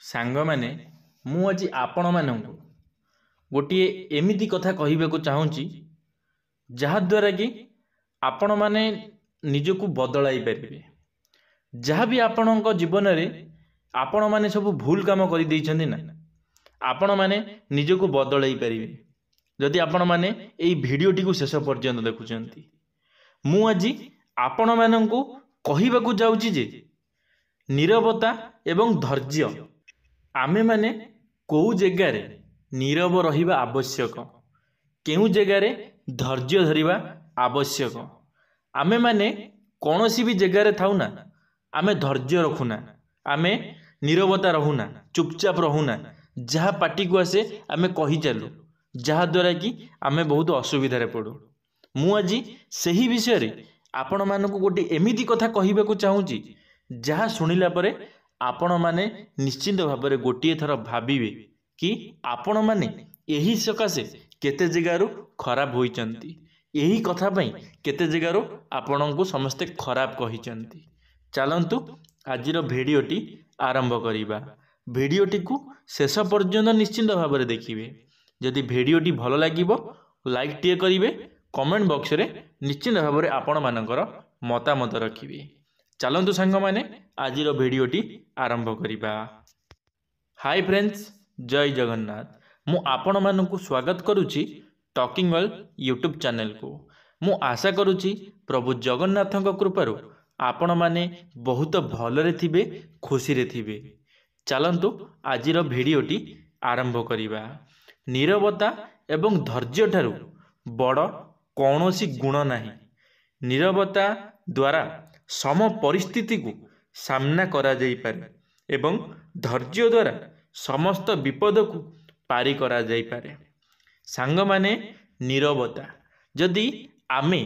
ସାଙ୍ଗମାନେ ମୁଁ ଆଜି ଆପଣମାନଙ୍କୁ ଗୋଟିଏ ଏମିତି କଥା କହିବାକୁ ଚାହୁଁଛି ଯାହାଦ୍ୱାରା କି ଆପଣମାନେ ନିଜକୁ ବଦଳାଇ ପାରିବେ। ଯାହା ବି ଆପଣଙ୍କ ଜୀବନରେ ଆପଣମାନେ ସବୁ ଭୁଲ କାମ କରିଦେଇଛନ୍ତି ନା, ଆପଣମାନେ ନିଜକୁ ବଦଳାଇ ପାରିବେ ଯଦି ଆପଣମାନେ ଏହି ଭିଡ଼ିଓଟିକୁ ଶେଷ ପର୍ଯ୍ୟନ୍ତ ଦେଖୁଛନ୍ତି। ମୁଁ ଆଜି ଆପଣମାନଙ୍କୁ କହିବାକୁ ଯାଉଛି ଯେ नीरवता एवं धैर्य आमे माने कोउ जगारे नीरव रहिबा आवश्यक, केउ जगारे धैर्य धरिबा आवश्यक। आमे माने कोनोसी भी जगारे थाउ ना, आमे धैर्य रखुना, आमे नीरवता रहुना, चुपचाप रहुना, जहाँ पार्टी को आसे आमे कही चलू, जहाँ द्वारा कि आमे बहुत असुविधारे पड़ू। मु आज सही विषय रे आपण मानकु गोटे एमिति कथा कहिबाकु चाहूची जहाँ शुणिला परे आपण माने निश्चिंत भाव में गोटे थर भाविबे कि आपण माने यही सकाशे केते जगारु खराब होइचंती, यही कथा पई केते जगारु आपणको समस्ते खराब कहिचंती। चलंतु आजिर भिडियोटी आरंभ करिबा। भिडियोटी को शेष पर्यंत निश्चिंत भाव में देखिए। जदि भिडियोटी भल लागिबो लाइक टिए करिवे, कमेंट बॉक्स रे निश्चिंत भाव में आपण मानकर मतामत रखिबे। चलंतु सांग माने आजिर भिडियोटी आरंभ करिबा। हाय फ्रेंड्स, जय जगन्नाथ। मु आपण मानकु स्वागत करुछि टॉकिंग वर्ल्ड यूट्यूब चैनल को। मु आशा करुछि प्रभु जगन्नाथक कृपारु आपण माने बहुत भलरे थिबे, खुशी रे थिबे। चलंतु आजिर भिडियोटी आरंभ करिबा। नीरवता एवं धैर्य ठारू बड़ कौनसी गुण नाही। नीरवता द्वारा सम परिस्थिति को सामना करा जाई पारे एवं धैर्य द्वारा समस्त विपद को पारी करा जाई पारे। सांग माने नीरवता, जदि आमे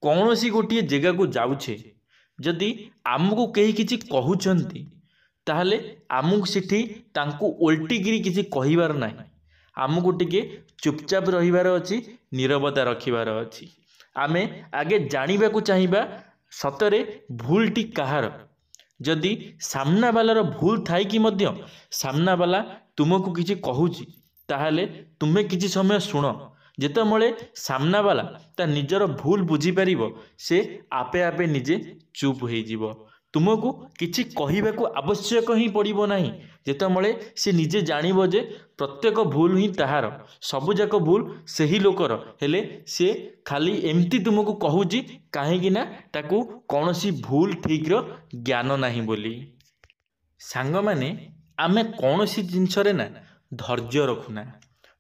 कौनसी गोटे जगह को जाउछे, जदि आमको कहीं किछि कहउछंती ताहले आमको सिठी तांको उल्टीगिरी किछि कहिबार नाही। आमको टिके चुपचाप रहिबार अछि, नीरवता रखिबार अछि। आमे आगे जानिबाकू चाहिबा सतरे भूलटी कहार। जदि सामना वालार भूल थाई कि मध्य सामना वाला तुमको किछि कहूची ताहले तुमे किछि समय सुन। जेतमळे सामना वाला ता निजर भूल बुझी परिबो, से आपे आपे निजे चुप होई जिवो। तुमको किछि कहिबाकू आवश्यक ही पड़िबो नाही। जेतमळे से निजे जानिबो जे प्रत्येक भूल ही ताहार, सबु जाक भूल सही लोकर, हेले से खाली एमती तुमको कहूची काहेकि ना ताकू कौनसी भूल ठीक रो ज्ञान नाही बोली। सांग माने आमे कौनसी जिनसरे ना धैर्य रखुना,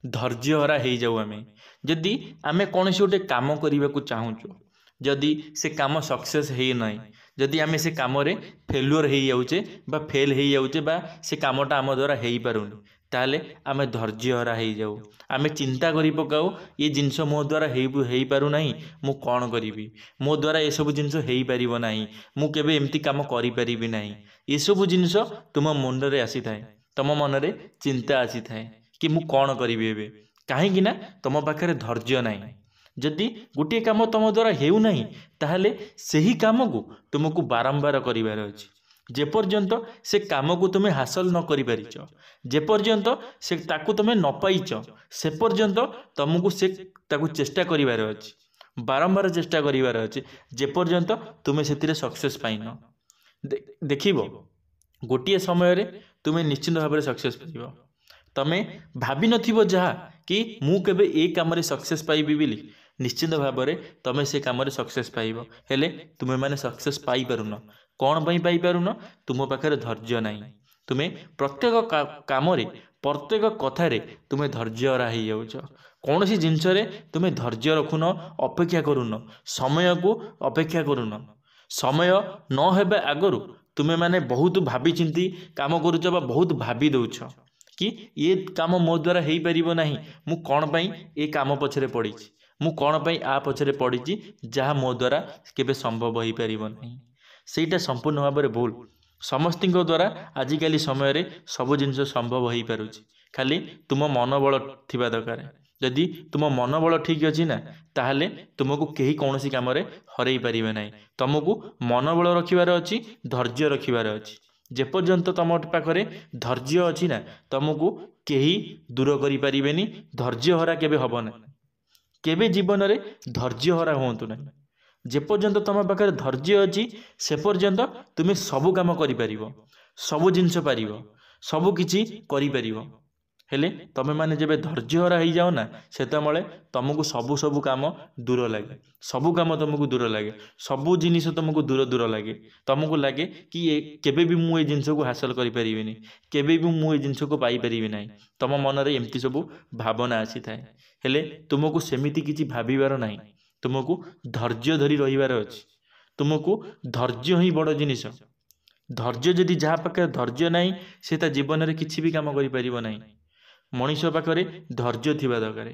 धैर्य हरा हेई जाऊ। आमे जदि आमे कौनसी गोटे काम करिबाकू चाहूचो, जदि से काम सक्सेस हेई नाही, जदि आमे से काम रे फेल्युअर हेई जाउचे बा फेल हेई जाउचे बा से कामटा आम द्वारा हेई पारुनी, ताहले आमे धैर्य हरा हेई जाऊ। आमे चिंता करि पकाऊ, ये जिनस मो द्वारा हेई पारु नाही, मु कोन करिवि, मो द्वारा ए सब जिनस हेई परिबो नाही, मु केबे एमती काम करि परिबि नाही। ए सब जिनस तुम मन रे आसी थाए, तुम मन रे चिंता आसी थाए कि मु कोन करिवि एबे, काहेकि ना तुम पाखरे धैर्य नाही। जदि गोटे काम तुम द्वारा हेउ नाही ताहले सही काम को तुमको बारंबार करिवार अछि। जे पर्यंत से काम को तुमे हासिल न करि परिच, जे पर्यंत से ताकू तुमे न पाइच, से पर्यंत तुमको से ताकू चेष्टा करिवार अछि, बारंबार चेष्टा करिवार अछि, जे पर्यंत तुमे सेतिरे सक्सेस पाइन। देखिबो गोटे समय रे तुमे निश्चित भाव में सक्सेस पाइबो। तमे भाबी नथिबो जहा कि मु केबे ए काम रे सक्सेस पाइबी बिली, निश्चित भाव में तमे से काम रे सक्सेस पाइबो, हेले तुमे माने सक्सेस पाई पारुन। कौन पई पाई पारुन? तुम पाखरे धैर्य नाही। तुमे प्रत्येक काम रे प्रत्येक कथा रे तुमे धैर्य रही जाउछ। कौनसी जिनस रे तुमे धैर्य रखुन, अपेक्षा करुन, समय को अपेक्षा करुन। समय न हेबे आगरु तुमे माने बहुत भाबी चिंती काम करूछ बा बहुत भाबी दउछ कि ये काम मो द्वारा हेई परिबो नाही, मु कोन पई ए काम पछरे पड़ीछि, मु कोन पई आ पछरे पड़ीछि जहा मो द्वारा केबे संभव होई परिबो नाही। सेटा संपूर्ण भाव में भूल। समस्तिंक द्वारा आजिकाली समय रे सब जिनस संभव होई पारुछि, खाली तुम मनोबल थिबा दरकार। जदि तुम मनोबल ठीक अछि ना, ताहले तुमको केही कौनसी काम रे हरई परिबे नाही। तुमको मनोबल रखिबार अछि, धैर्य रखिबार अछि। जेपर्यंत तुम पाखरे धैर्य अच्छी ना तुमको केही दूर करें धैर्यहरा केबे हबना केबे जीवन में धैर्यहरा हूँ ना जेपर्यंत तुम पाखे धैर्य अच्छी से पर्यंत तुम्हें सबू कम कर सबू जिनस पार सबू किछि करि हेले तमे माने जेबे धैर्यहरा हो जाओ ना सेतबेले तुमको सबू सबू काम दूर लगे सबू काम तुमको दूर लगे सबू जिनिस तुमको दूर दूर लगे तुमको लगे कि केबे भी मुझे जिनस को हासिल करें केबे भी मुझे जिनस को पाई ना तुम मन में एमती सब भावना आसी थाए हेले तुमको सेमिति किछि भाबिबार नाही तुमको धैर्य धरी रहिबार अछि तुमको धैर्य ही बड़ जिनिस धैर्य जदि जहाँ पाखे धैर्य नाही से ता जीवन में किछि भी काम करि परिबो नाही मनीष पाखे धैर्य थिबा दरकार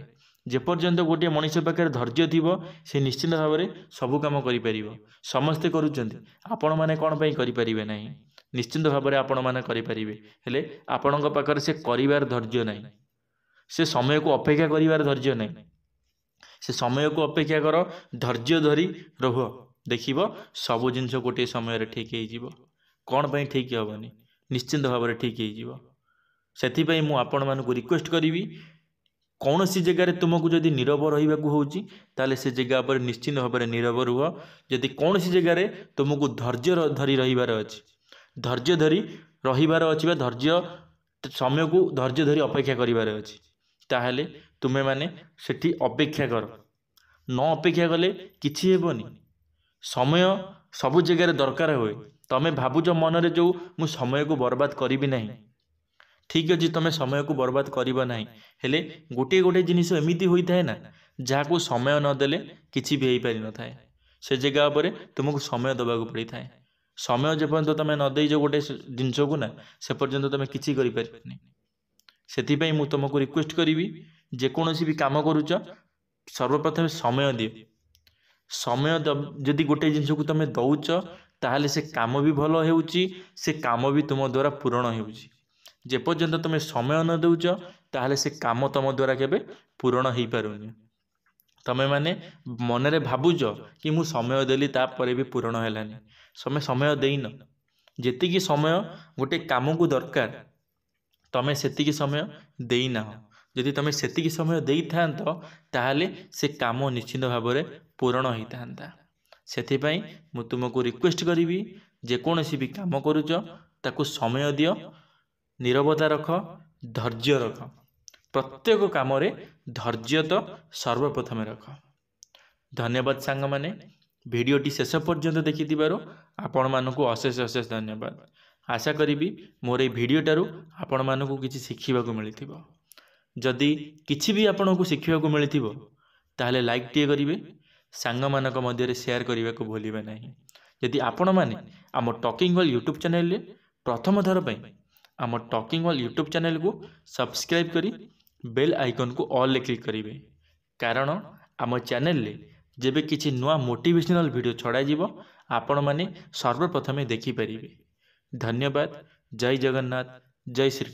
जेपर्यंत गोटे मनीष पाखे धैर्य थिबो से निश्चित भाव में सबू काम करि समस्ते करूचंती आपण माने कोन पई करि परिबे नाही निश्चित भाव में आपण माने करि परिबे हेले आपणक पाखे से करिवार धैर्य नाही से समय को अपेक्षा करिवार धैर्य नाही से समय को अपेक्षा कर धैर्य धरी रह देखिब सबू जिनस गोटे समय ठीक हो कौन पर ठीक हेनी निश्चिंत भाव में ठीक हो से मुझे आपण मानक रिक्वेस्ट करी कौन सी जगार तुमको जदि नीरव रहा होले से जगह पर निश्चिंत भाव में नीरव रुह जदि कौन सी जगार तुमको धैर्य धरी रहीबार अच्छी धैर्य धरी रहीबार अच्छी धैर्य समय को धैर्य धरी अपेक्षा करिबार अच्छी ताहले तुमे माने सेठी अपेक्षा कर न अपेक्षा कले किछि हेबनी समय सबु जगह दरकार हुए तमे भाबुज मन रे जो मु समय को बर्बाद करी नहीं ठीक अच्छे तुम समय को बर्बाद करिबा नहीं हेले गोटे गोटे जिनिस एमिति होई थाए ना जहाँ को समय नदेले किछि भी पारि न थाए से जगह पर तुमको समय दबा को पड़ी थाए समय जेपर्यंत तुम न देइजो गोटे जिनस को ना से पर्यंत तुम किछि करि परिबनी सेथिपई मु तुमको रिक्वेस्ट करी जेकोसी भी काम करुच सर्वप्रथम समय दियो समय जदि गोटे जिनस को तुम दौच ताहले से काम भी भल होउची से काम भी तुम द्वारा पूरण होउची जेपर्यंत तुम समय न दौच ताहले से काम तुम द्वारा केबे पूरण हो पारुनी तमे माने मन रे भाबुज कि मु समय देली तापर भी पूरण हेलानी समय देइन जेतिकी समय गोटे काम को दरकार तमे सेतिकी समय देना जदि तुम सेतिकी समय देई थांत ताहले से काम निश्चित भाव में पूरण होता सेथिपई मु तुमको रिक्वेस्ट करी जेकोसी भी काम करुच ताकू समय दियो नीरवता रख धैर्य रख प्रत्येक काम रे धैर्य तो सर्वप्रथम रख धन्यवाद सांग माने भिडियोटी शेष पर्यंत देखि आपण मानकु अशेष अशेष धन्यवाद आशा करी मोर ये भिडियोटारू आपण मानकु किछि शिखिबाकु मिलिथिबो जदि किछि भी आपनको शिखिबाकु मिलिथिबो ताहले लाइक टिए करिवे सांग मानक मध्य शेयर करने को भूलिबे नहीं यदि आपण माने आम टॉकिंग वर्ल्ड यूट्यूब चैनल रे प्रथम थर पई आम टॉकिंग वर्ल्ड यूट्यूब चैनल को सब्सक्राइब करी बेल आइकन को ऑल ले क्लिक करिवे कारण आम चैनल रे जेबे किछि नुआ मोटिवेशनल वीडियो छड़ा जीवो आपण माने सर्वप्रथमे देखि परिबे धन्यवाद जय जगन्नाथ जय श्री कृष्ण।